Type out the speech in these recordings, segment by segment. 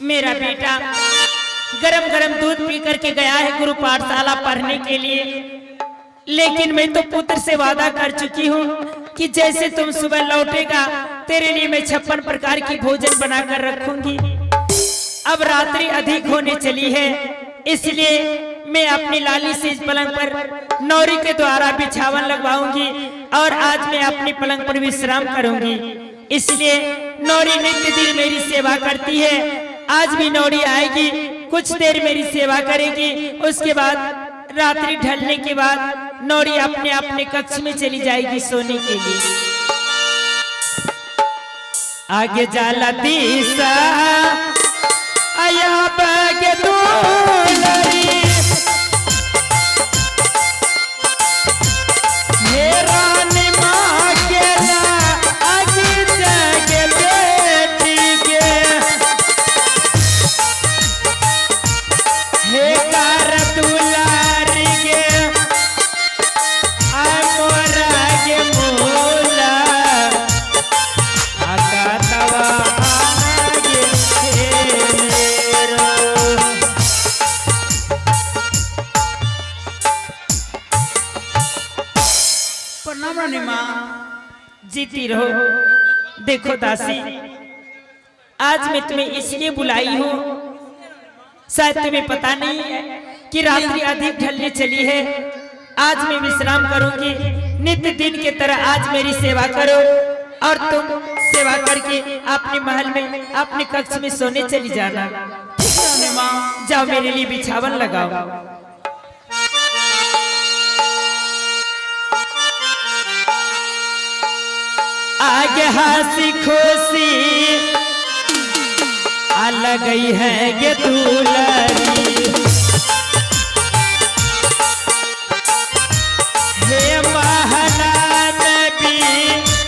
मेरा बेटा गरम गरम दूध पी करके गया है गुरु पाठशाला पढ़ने के लिए, लेकिन मैं तो पुत्र से वादा कर चुकी हूँ कि जैसे तुम सुबह लौटेगा तेरे लिए मैं 56 प्रकार की भोजन बनाकर रखूंगी। अब रात्रि अधिक होने चली है, इसलिए मैं अपनी लाली से इस पलंग पर नौरी के द्वारा बिछावन लगवाऊंगी और आज मैं अपनी पलंग पर विश्राम करूंगी। इसलिए नौरी नित्य दिन मेरी सेवा करती है, आज भी नौरी आएगी, कुछ देर मेरी सेवा करेगी, उसके बाद रात्रि ढलने के बाद नौरी अपने अपने कक्ष में चली जाएगी सोने के लिए। आगे जाला तीसा आया बागे दुलारी रानी माँ के आगे जागे बेटी के हे कार दुलारी के मोरा के मोला आका तवा आगे प्रणाम रानी माँ, जीती रहो। देखो दासी, आज मैं तुम्हें इसलिए बुलाई हूँ, शायद तुम्हें पता नहीं है कि रात्रि अधिक ढलने चली है। आज मैं विश्राम करूंगी, नित्य दिन के तरह आज मेरी सेवा करो और तुम सेवा करके अपने महल में अपने कक्ष में सोने चली जाना। जाओ मेरे लिए बिछावन लगाओ। आगे हंसी खुशी आ गई है ये दुलारी, हे महाराज भी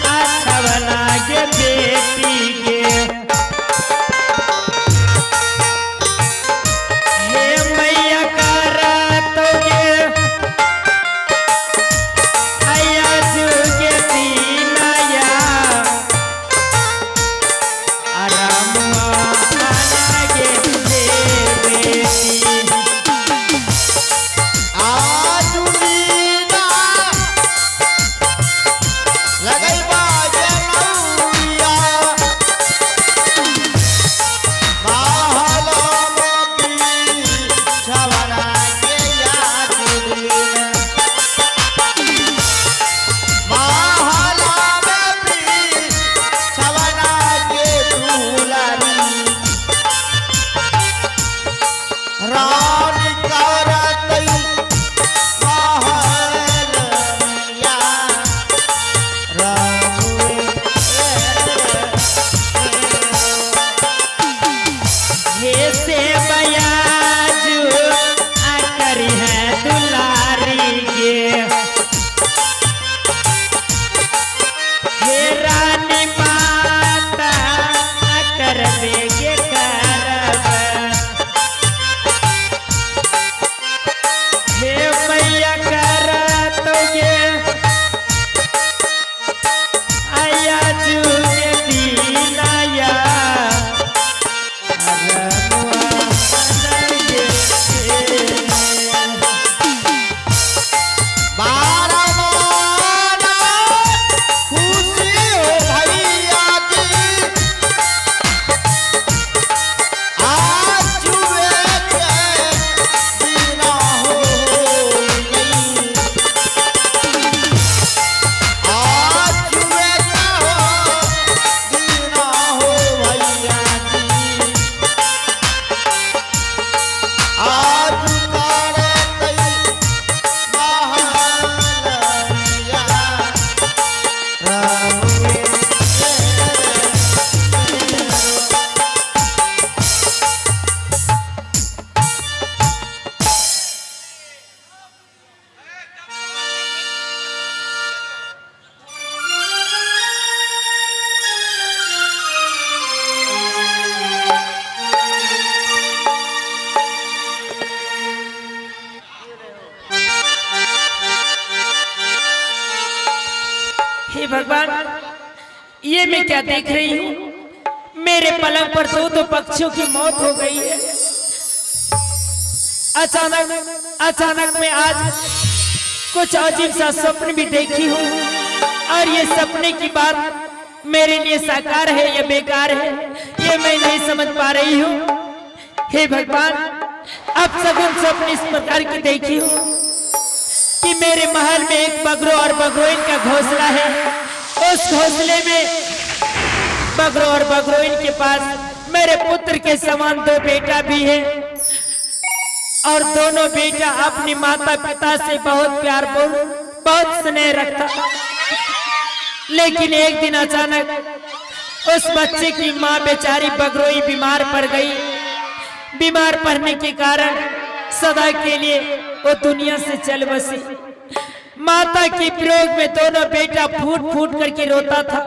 अच्छा बना के बेटी के, हे मैया करा तो ये आया जुगे दीनाया आराम आगे बेटी भगवान, ये मैं क्या देख रही हूँ? मेरे मेरे पलंग पर दो पक्षियों की मौत हो गई है। अचानक मैं आज कुछ अजीब सा स्वप्न भी देखी हूँ और ये सपने की बात मेरे लिए साकार है या बेकार है ये मैं नहीं समझ पा रही हूँ। हे भगवान, अब सगुन स्वप्न इस प्रकार की देखी हूँ कि मेरे महल में एक बगरो और बगरोइन का घोंसला है। उस घोंसले में बगरो और बगरोइन के पास मेरे पुत्र के समान दो बेटा भी है और दोनों बेटा अपनी माता पिता से बहुत प्यार बहुत स्नेह रखता। लेकिन एक दिन अचानक उस बच्चे की माँ बेचारी बगरोई बीमार पड़ गई। बीमार पड़ने के कारण सदा के लिए वो दुनिया से चल बसी। माता के वियोग में दोनों बेटा फूट फूट करके रोता था।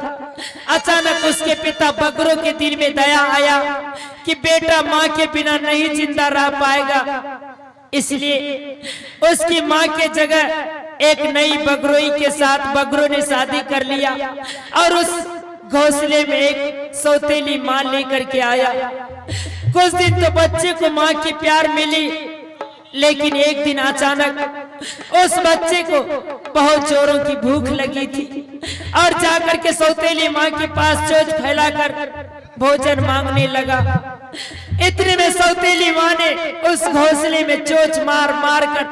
अचानक उसके पिता बगरों के दिल में दया आया कि बेटा माँ के बिना नहीं जिंदा रह पाएगा, इसलिए उसकी माँ के जगह एक नई बगरोई के साथ बगरों ने शादी कर लिया और उस घोंसले में एक सौतेली माँ लेकर के आया। कुछ दिन तो बच्चे को माँ की प्यार मिली, लेकिन एक दिन अचानक उस बच्चे को बहुत जोरों की भूख लगी थी और जाकर के सौतेली माँ के पास चोंच फैलाकर भोजन मांगने लगा। इतने में सौतेली माँ ने उस घोंसले में चोंच मार मार कर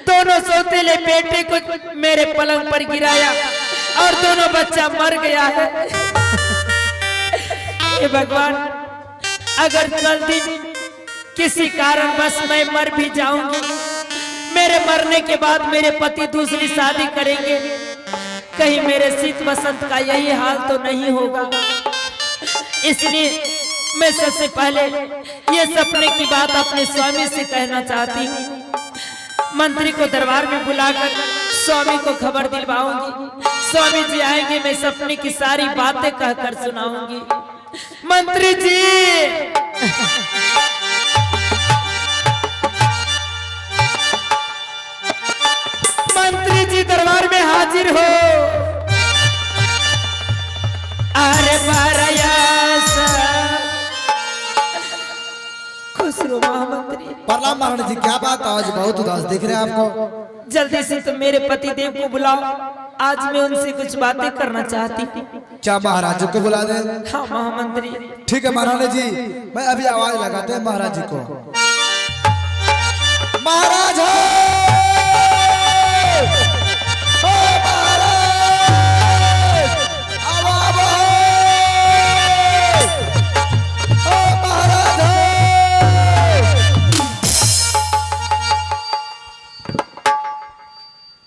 दोनों सौतेले बेटे को मेरे पलंग पर गिराया और दोनों बच्चा मर गया है। हे भगवान, अगर कल दिन किसी कारण बस मैं मर भी जाऊंगी, मेरे मरने के बाद मेरे पति दूसरी शादी करेंगे, कहीं मेरे शीत वसंत का यही हाल तो नहीं होगा। इसलिए मैं सबसे पहले ये सपने की बात अपने स्वामी से कहना चाहती हूँ। मंत्री को दरबार में बुलाकर स्वामी को खबर दिलवाऊंगी। स्वामी जी आएंगे, मैं सपने की सारी बातें कहकर सुनाऊंगी। मंत्री जी, मंत्री जी दरबार में हाजिर हो। अरे खुश रहो महामंत्री। प्रणाम महाराज जी, क्या बात, आज बहुत उदास दिख रहे हैं आपको। जल्दी से तुम मेरे पति देव को बुलाओ, आज मैं उनसे कुछ बातें करना चाहती हूँ। क्या महाराज जी को बुला दे? हाँ महामंत्री। ठीक है महाराज जी, मैं अभी आवाज लगाते हैं महाराज जी को। महाराज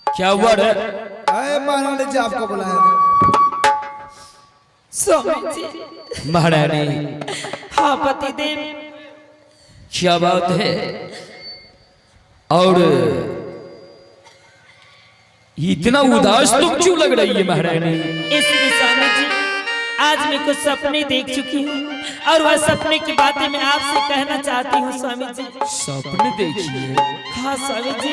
क्या हुआ है? महाराज जी आपको बुलाया। स्वामी जी। महारानी। हाँ पति देव। क्या बात है? और इतना उदास तुम क्यों लग रही है महारानी? इसलिए स्वामी जी, आज मैं कुछ सपने देख चुकी हूँ और वह सपने की बातें मैं आपसे कहना चाहती हूँ स्वामी जी। सपने देखिए? हाँ स्वामी जी।